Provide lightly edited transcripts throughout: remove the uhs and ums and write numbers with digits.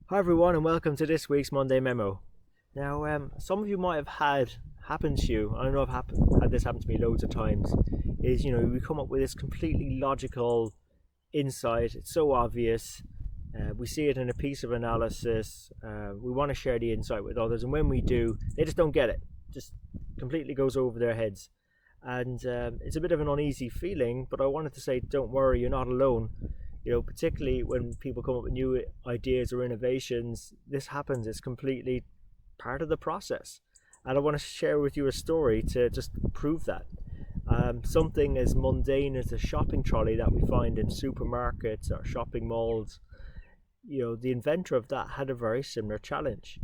Hi everyone, and welcome to this week's Monday Memo. Now, some of you might have had happen to you. I know had this happen to me loads of times. Is we come up with this completely logical insight. It's so obvious. We see it in a piece of analysis. We want to share the insight with others, and when we do, they just don't get it. Just completely goes over their heads, and it's a bit of an uneasy feeling. But I wanted to say, don't worry, you're not alone. Particularly when people come up with new ideas or innovations, this happens. It's completely part of the process. And I want to share with you a story to just prove that. Something as mundane as a shopping trolley that we find in supermarkets or shopping malls, the inventor of that had a very similar challenge.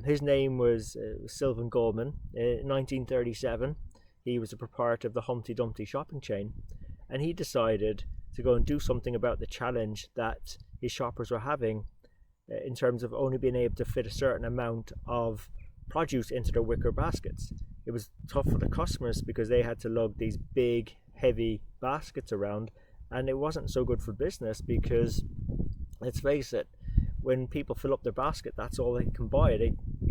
His name was Sylvan Goldman. In 1937, he was a proprietor of the Humpty Dumpty shopping chain, and he decided to go and do something about the challenge that his shoppers were having in terms of only being able to fit a certain amount of produce into their wicker baskets. It was tough for the customers because they had to lug these big, heavy baskets around, and it wasn't so good for business because, let's face it, when people fill up their basket, that's all they can buy.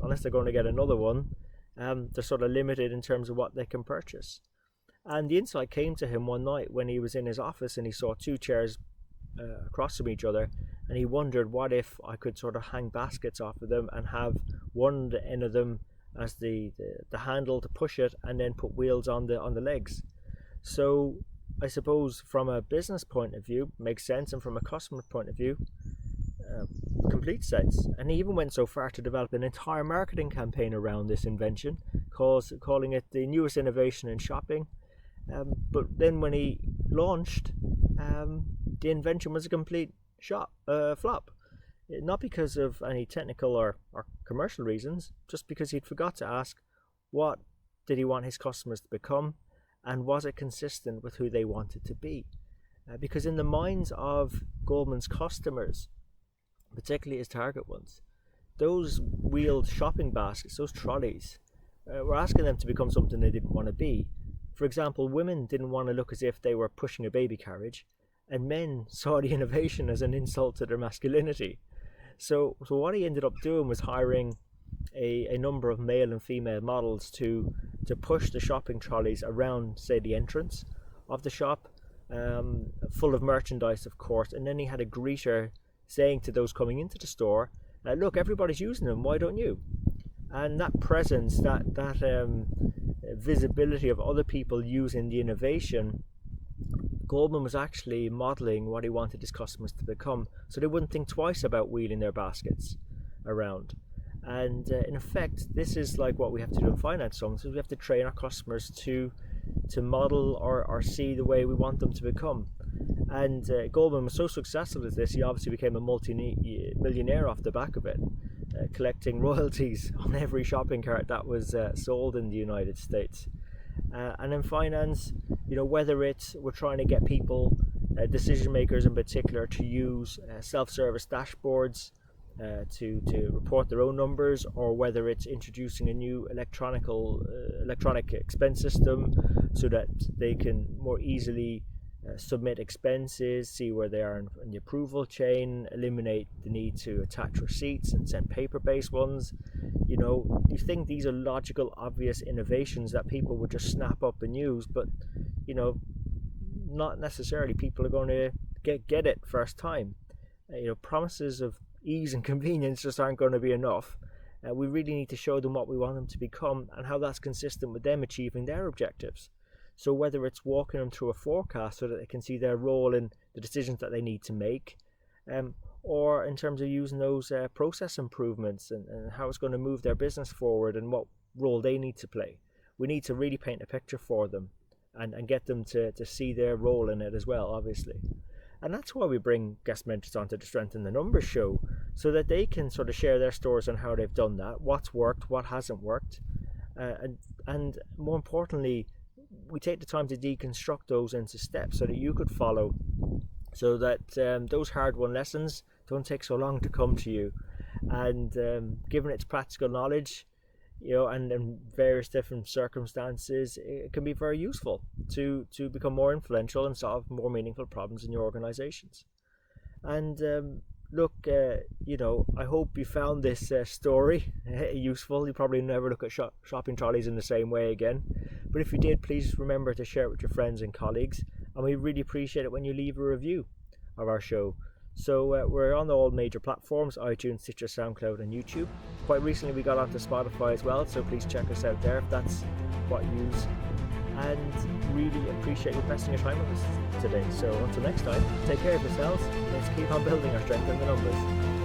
Unless they're going to get another one, they're sort of limited in terms of what they can purchase. And the insight came to him one night when he was in his office and he saw two chairs across from each other, and he wondered, what if I could sort of hang baskets off of them and have one end of them as the handle to push it, and then put wheels on the legs. So I suppose from a business point of view, makes sense, and from a customer point of view, complete sense. And he even went so far to develop an entire marketing campaign around this invention, calling it the newest innovation in shopping. But then when he launched, the invention was a complete flop. Not because of any technical or commercial reasons, just because he'd forgot to ask what did he want his customers to become, and was it consistent with who they wanted to be. Because in the minds of Goldman's customers, particularly his target ones, those wheeled shopping baskets, those trolleys, were asking them to become something they didn't want to be. For example, women didn't want to look as if they were pushing a baby carriage, and men saw the innovation as an insult to their masculinity. So what he ended up doing was hiring a number of male and female models to push the shopping trolleys around, say, the entrance of the shop, full of merchandise, of course. And then he had a greeter saying to those coming into the store, look, everybody's using them, why don't you? And that presence, that visibility of other people using the innovation, Goldman was actually modeling what he wanted his customers to become, so they wouldn't think twice about wheeling their baskets around. And in effect, this is like what we have to do in finance. So we have to train our customers to model or see the way we want them to become. And Goldman was so successful at this, he obviously became a multi-millionaire off the back of it, collecting royalties on every shopping cart that was sold in the United States. And in finance, whether it's we're trying to get people, decision makers in particular, to use self-service dashboards to report their own numbers, or whether it's introducing a new electronic expense system so that they can more easily submit expenses, see where they are in the approval chain, eliminate the need to attach receipts and send paper-based ones. You think these are logical, obvious innovations that people would just snap up and use, but not necessarily people are going to get it first time. Promises of ease and convenience just aren't going to be enough. We really need to show them what we want them to become and how that's consistent with them achieving their objectives. So whether it's walking them through a forecast so that they can see their role in the decisions that they need to make, or in terms of using those process improvements and how it's going to move their business forward and what role they need to play. We need to really paint a picture for them and get them to see their role in it as well, obviously. And that's why we bring guest mentors onto the Strength in the Numbers show, so that they can sort of share their stories on how they've done that, what's worked, what hasn't worked, and more importantly, we take the time to deconstruct those into steps so that you could follow, so that those hard-won lessons don't take so long to come to you. And given its practical knowledge, and in various different circumstances, it can be very useful to become more influential and solve more meaningful problems in your organizations. And look, I hope you found this story useful. You probably never look at shopping trolleys in the same way again. But if you did, please remember to share it with your friends and colleagues. And we really appreciate it when you leave a review of our show. So we're on all major platforms: iTunes, Stitcher, SoundCloud and YouTube. Quite recently we got onto Spotify as well, so please check us out there if that's what you use. And really appreciate you investing your time with us today. So until next time, take care of yourselves. Let's keep on building our strength in the numbers.